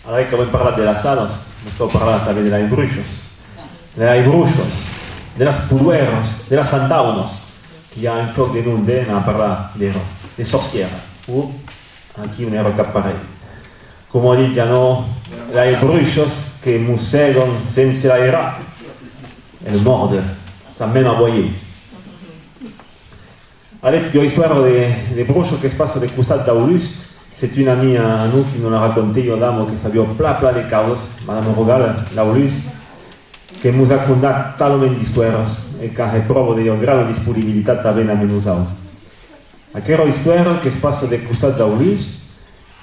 Allora che abbiamo parlato della salas, non sto parlando también de las bruxos, de las pudueros, de las santaunos, que ya en foc de nous a parlar de sorcières, ou aquí un error capare. Come dicono, les bruxos que mossegano senza la era, elles mordent, sans même aboyer. Avec l'histoire des bruxos que se passe de costat d'Aulus, c'est une amie à nous qui nous l'a raconté, Yodamo, qui savait plein de causes, Madame Rogal, l'Aulus, qui nous a conté tellement d'histoires et qui a preuve de grande disponibilité también a nous. Aquella histoire qui se passe de costat d'Aulus,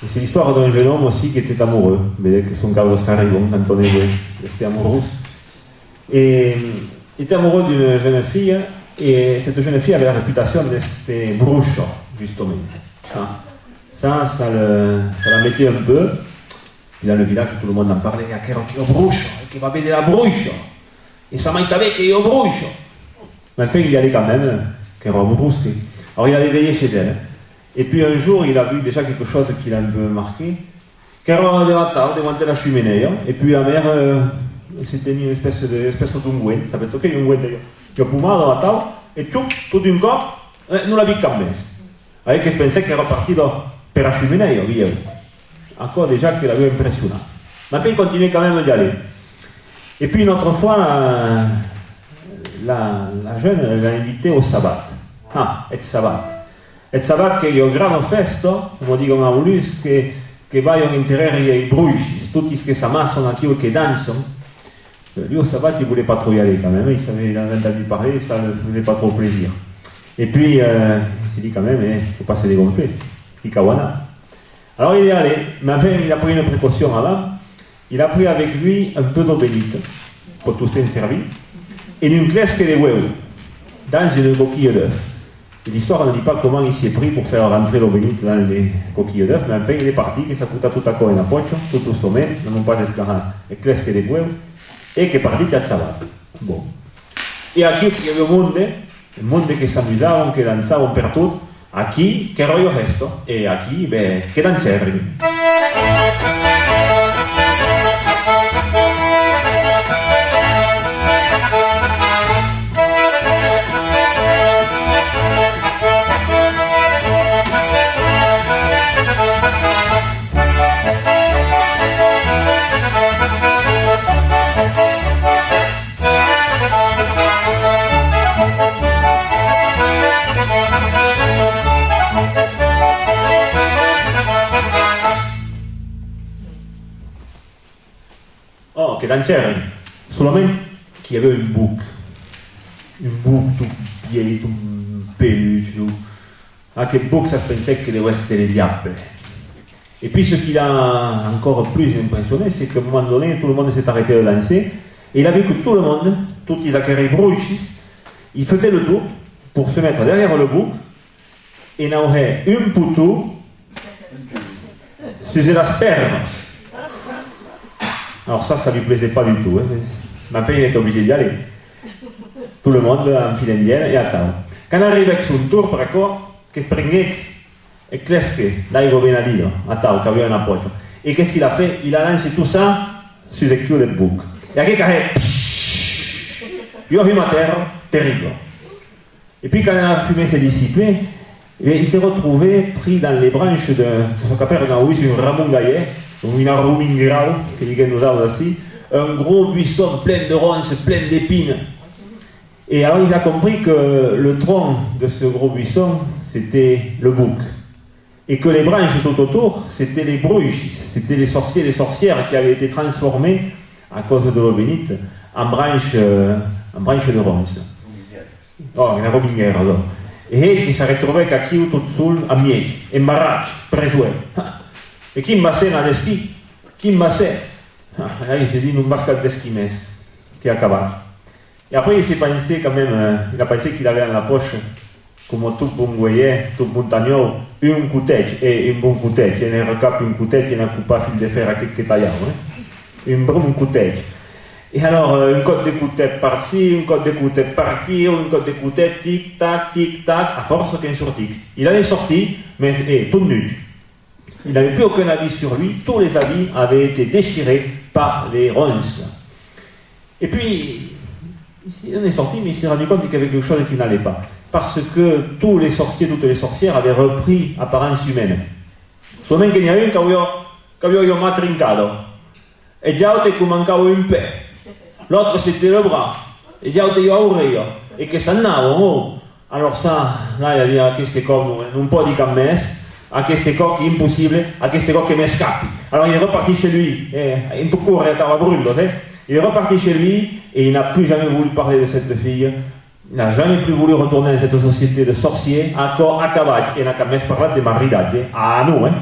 et c'est l'histoire d'un jeune homme aussi qui était amoureux. Vous voyez que son Carlos Carribon, Antonio était amoureux. Et il était amoureux d'une jeune fille, et cette jeune fille avait la réputation d'être brucho, justement. Ça la mettait un peu. Puis dans le village, tout le monde en parlait. Ah, che io brucio, che va bene la brucio. Et ça m'a été que io brucio. Mais enfin, il y allait quand même, che era brusque. Alors il allait veiller chez elle. Et puis un jour, il a vu déjà quelque chose qui l'a un peu marqué. Qu'elle era devant la cheminée. Et puis la mère s'était mis une espèce d'ungüent. Ça pensò che io ungüent che ho fumato la tavola. Et tchoup, tout d'un coup, non l'ha vu quand même. Avec que je pensais qu'elle era partita per la cheminée, via. Encore déjà qu'il avait impressionné. Mais enfin, il continuait quand même d'y aller. Et puis une autre fois, la jeune l'a invité au sabbat. Ah, et sabbat. Et sabbat che è un grande festa, come dicono a Ulus, che vogliono interrere i bruci, tutti che si ammassano anche che danzano. Lui au sabbat, il ne voulait pas trop y aller quand même, il avait entendu parler, ça ne faisait pas trop plaisir. Et puis, il s'est dit quand même, il ne faut pas se dégonfler, il kawana. Alors il est allé, mais enfin il a pris une précaution avant, il a pris avec lui un peu d'eau bénite, pour tout s'en servir, et une clesque de huevo, dans une coquille d'œuf. L'histoire ne dit pas comment il s'y est pris pour faire rentrer l'eau bénite dans les coquilles d'œuf, mais enfin il est parti, que ça coûta tout à coup en appoggio, tutto il sommet, non pas d'escarar, e clesque de huevo, e che è partito al sabbat. Bon. E aquí il y avait un monde che s'amusavano, che danzavano per tutto. Aquí, che rollo gesto, e aquí, beh, che danzerri. Oh, che danzerri, solamente qu'il y avait une boucle tout vieille, tout peluche, tout... Ah, che boucle, ça se pensait que devait être les diables. Et puis ce qui l'a encore plus impressionné, c'est qu'à un moment donné, tout le monde s'est arrêté de danser, et il a vu que tout le monde, tous les acquérés bruchis, ils faisaient le tour pour se mettre derrière le bouc, et n'aurait un poutou sur las pernas. Alors ça lui plaisait pas du tout. Mais enfin, il était obligé d'y aller. Tout le monde enfilait bien et attend. Quand on arrive avec son tour, par contre, che sprengait et clesque d'Aigo Benadillo, attends, qui avait un appoggio. Et qu'est-ce qu'il a fait? Il a lancé tout ça sur le cul du bouc. Et à quel il a vu ma terre, terrible. Et puis quand la fumée s'est dissipée, il s'est retrouvé pris dans les branches de ce qu'on appelle un ramon gaillet, une arumingrau, que nous avons ici, un gros buisson plein de ronces, plein d'épines. Et alors il a compris que le tronc de ce gros buisson, c'était le bouc. Et que les branches tout autour, c'était les bruches, c'était les sorciers et les sorcières qui avaient été transformés, à cause de l'eau bénite, en branches de ronces. Oh, une robinière, alors. Et il s'est retrouvé aqui tout seul, à miei, en barraque, preso. Et qui m'a fait dans l'esquí? Qui m'a fait? Là, il s'est dit, nous bascule d'esquimès, qui a acabé. Et après, il s'est pensé quand même, il a pensé qu'il avait dans la poche, comme tout bon goyer, tout montagnol, un couteau, et un bon couteau. Il y a un recap, un couteau, il y a un coupe à fil de fer à quelques taillards. Un bon couteau. Et alors, une cote de couteau par-ci, une cote de couteau par-ci, une cote de couteau, tic-tac, à force qu'un sortit. Il allait sortir, mais tout nu. Il n'avait plus aucun habit sur lui, tous les habits avaient été déchirés par les ronces. Et puis, il en est sorti, mais il s'est rendu compte qu'il y avait quelque chose qui n'allait pas. Parce que tous les sorciers, toutes les sorcières avaient repris apparence humaine. Solamente ne había un que había más trincado. Et già te mancava un pè. L'autre c'était le bras. Et già te io aureo. Et que s'en andavano. Alors ça, là il a dit a queste cose non può di cammes, a queste cose che è impossibile, a queste cose che mi scappi. Alors il est reparti chez lui, in tout court, il stava brûlando, il est reparti chez lui et il n'a plus jamais voulu parler de cette fille. Il n'a jamais plus voulu retourner dans cette société de sorciers, a cavall, e n'a jamais parlé de maridatge. Ah, nous, hein.